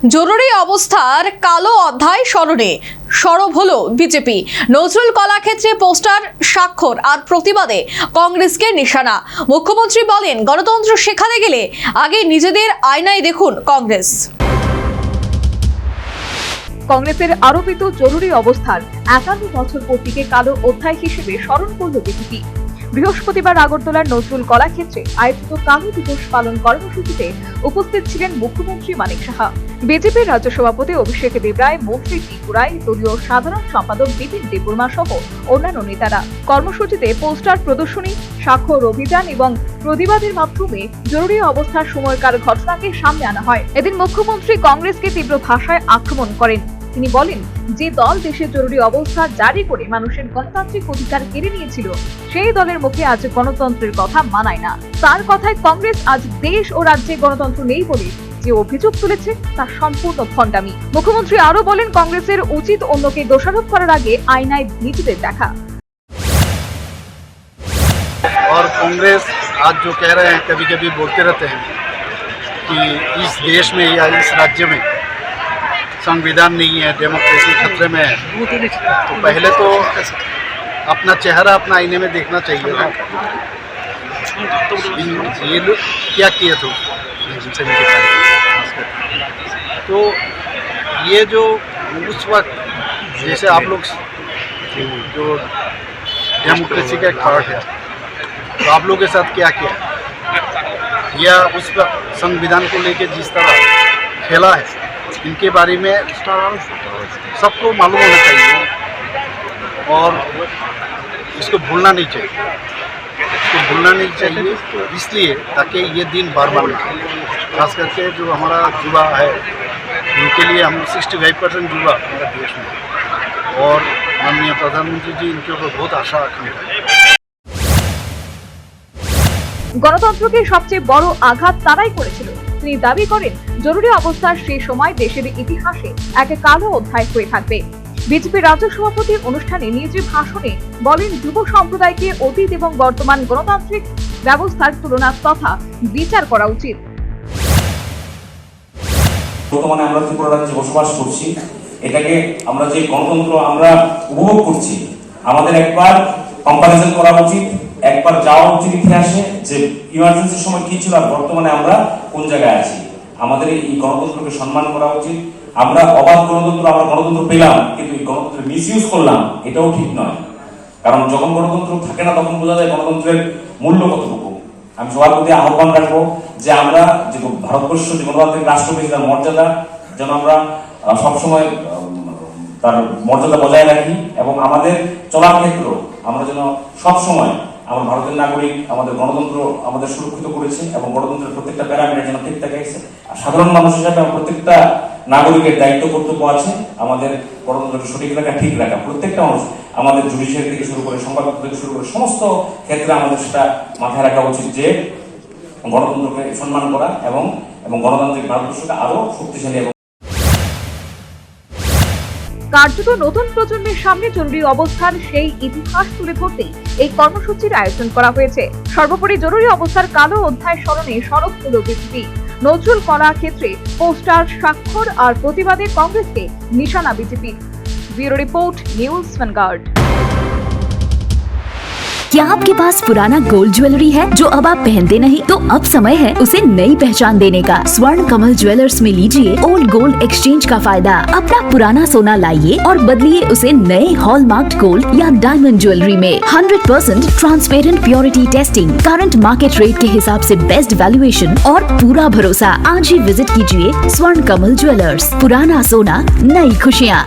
জরুরি অবস্থার কালো অধ্যায় স্মরণে সরব হলো বিজেপি। নজরুল কলাক্ষেত্রে পোস্টার, স্বাক্ষর আর প্রতিবাদে কংগ্রেসকে নিশানা। মুখ্যমন্ত্রী বলেন, গণতন্ত্র শেখাতে গেলে আগে নিজেদের আয়নায় দেখুন কংগ্রেস। কংগ্রেসের আরোপিত জরুরি অবস্থার 51 বছর পূর্তিকে কালো অধ্যায় হিসেবে স্মরণ করল বিজেপি। বৃহস্পতিবার আগরতলার নজরুল কলাক্ষেত্রে আয়োজিত কালো দিবস পালন কর্মসূচিতে উপস্থিত ছিলেন মুখ্যমন্ত্রী মানিক সাহা, বিজেপির রাজ্য সভাপতি অভিষেক দেবরায়, মন্ত্রী ত্রিপুরায়, দলীয় সাধারণ সম্পাদক বিপিন দেববর্মা সহ অন্যান্য নেতারা। কর্মসূচিতে পোস্টার প্রদর্শনী, স্বাক্ষর অভিযান এবং প্রতিবাদের মাধ্যমে জরুরি অবস্থার সময়কার ঘটনাকে সামনে আনা হয়। এদিন মুখ্যমন্ত্রী কংগ্রেসকে তীব্র ভাষায় আক্রমণ করেন। তিনি বলেন, যে দল দেশে জরুরি অবস্থা জারি করে মানুষের গণতান্ত্রিক অধিকার কেড়ে নিয়েছিল, সেই দলের মুখে আজ গণতন্ত্রের কথা মানায় না। তার কথায় কংগ্রেস আজ দেশ ও রাজ্যে গণতন্ত্র নেই বলে যে অভিযোগ তুলেছে তা সম্পূর্ণ ভণ্ডামি। মুখ্যমন্ত্রী আরো বলেন, কংগ্রেসের উচিত অন্যকে দোষারোপ করার আগে আয়নায় নিজেদের দেখা। और कांग्रेस आज जो कह रहे हैं, कभी कभी बोलते रहते हैं कि इस देश में या इस राज्य में संविधान नहीं है, डेमोक्रेसी खतरे में है, तो पहले तो अपना चेहरा अपना आईने में देखना चाहिए था। ये लोग क्या किए थे तो ये जो उस वक्त जैसे आप लोग जो डेमोक्रेसी का एक पार्ट है, तो आप लोगों के साथ क्या किया, या उस संविधान को लेके जिस तरह खेला है, इनके बारे में सबको मालूम होना चाहिए और इसको भूलना नहीं चाहिए। इसलिए ताकि ये दिन बार बार ना आए। खास करके जो हमारा युवा है, उनके लिए हम 65% युवा हमारे देश में, और माननीय प्रधानमंत्री जी इनके ऊपर बहुत आशा आकांक्षा है। গণতন্ত্রকে সবচেয়ে বড় আঘাত তারাই করেছিল। তিনি দাবি করেন, জরুরি অবস্থার সেই সময় দেশের ইতিহাসে এক কালো অধ্যায় হয়ে থাকবে। বিজেপি রাজ্য সভাপতি অনুষ্ঠানে নিজ ভাষণে বলেন, যুব সম্প্রদায়কে অতীত এবং বর্তমান গণতান্ত্রিক ব্যবস্থার তুলনা তথা বিচার করা উচিত। বর্তমানে আমরা ত্রিপুরা রাজ্যে বসবাস করছি, এটাকে আমরা যে গণতন্ত্র আমরা উপভোগ করছি, আমাদের একবার কম্পারিজন করা উচিত, একবার যাওয়া উচিত ইতিহাসে যে ইমার্জেন্সির সময় কি ছিল আর বর্তমানে আমরা কোন জায়গায় আছি। আমাদের এই গণতন্ত্রকে সম্মান করা উচিত। আমরা অবাধ গণতন্ত্র পেলাম, কিন্তু এই গণতন্ত্রের মিসইউজ করলাম, এটাও ঠিক নয়। কারণ যখন গণতন্ত্র থাকে না, তখন বোঝা যায় গণতন্ত্রের মূল্য কতটুকু। আমি সবার প্রতি আহ্বান রাখবো যে আমরা যে ভারতবর্ষ যে গণতান্ত্রিক রাষ্ট্র পেয়েছি, তার মর্যাদা যেন আমরা সবসময় তার মর্যাদা বজায় রাখি, এবং আমাদের চলার ক্ষেত্র আমরা যেন সবসময় আমার ভারতের নাগরিক আমাদের গণতন্ত্র আমাদের সুরক্ষিত করেছে, এবং গণতন্ত্রের প্রত্যেকটা প্যারামিটার যেন ঠিক থাকে। আর সাধারণ মানুষ হিসাবে প্রত্যেকটা নাগরিকের দায়িত্ব কর্তব্য আছে আমাদের গণতন্ত্রকে সঠিক রাখা, ঠিক রাখা। প্রত্যেকটা মানুষ, আমাদের জুডিশিয়ারি থেকে শুরু করে সংবাদপত্র থেকে শুরু করে সমস্ত ক্ষেত্রে আমাদের সেটা মাথায় রাখা উচিত যে গণতন্ত্রকে সম্মান করা এবং গণতান্ত্রিক ভারতবর্ষকে আরো শক্তিশালী এবং কার্যত নতুন প্রজন্মের সামনে জরুরি অবস্থার সেই ইতিহাস তুলে ধরতে এই কর্মসূচির আয়োজন করা হয়েছে। সর্বোপরি জরুরি অবস্থার কালো অধ্যায় স্মরণে সরব হল বিজেপি। নজরুল কলাক্ষেত্রে পোস্টার, স্বাক্ষর আর প্রতিবাদে কংগ্রেসকে নিশানা বিজেপির। Bureau report, news vanguard. क्या आपके पास पुराना गोल्ड ज्वेलरी है जो अब आप पहनते नहीं? तो अब समय है उसे नई पहचान देने का। स्वर्ण कमल ज्वेलर्स में लीजिए ओल्ड गोल्ड एक्सचेंज का फायदा। अपना पुराना सोना लाइए और बदलिए उसे नए हॉलमार्क्ड गोल्ड या डायमंड ज्वेलरी में। 100% transparent purity testing, current market rate के हिसाब से बेस्ट वैल्यूएशन और पूरा भरोसा। आज ही विजिट कीजिए स्वर्ण कमल ज्वेलर्स। पुराना सोना, नई खुशियाँ।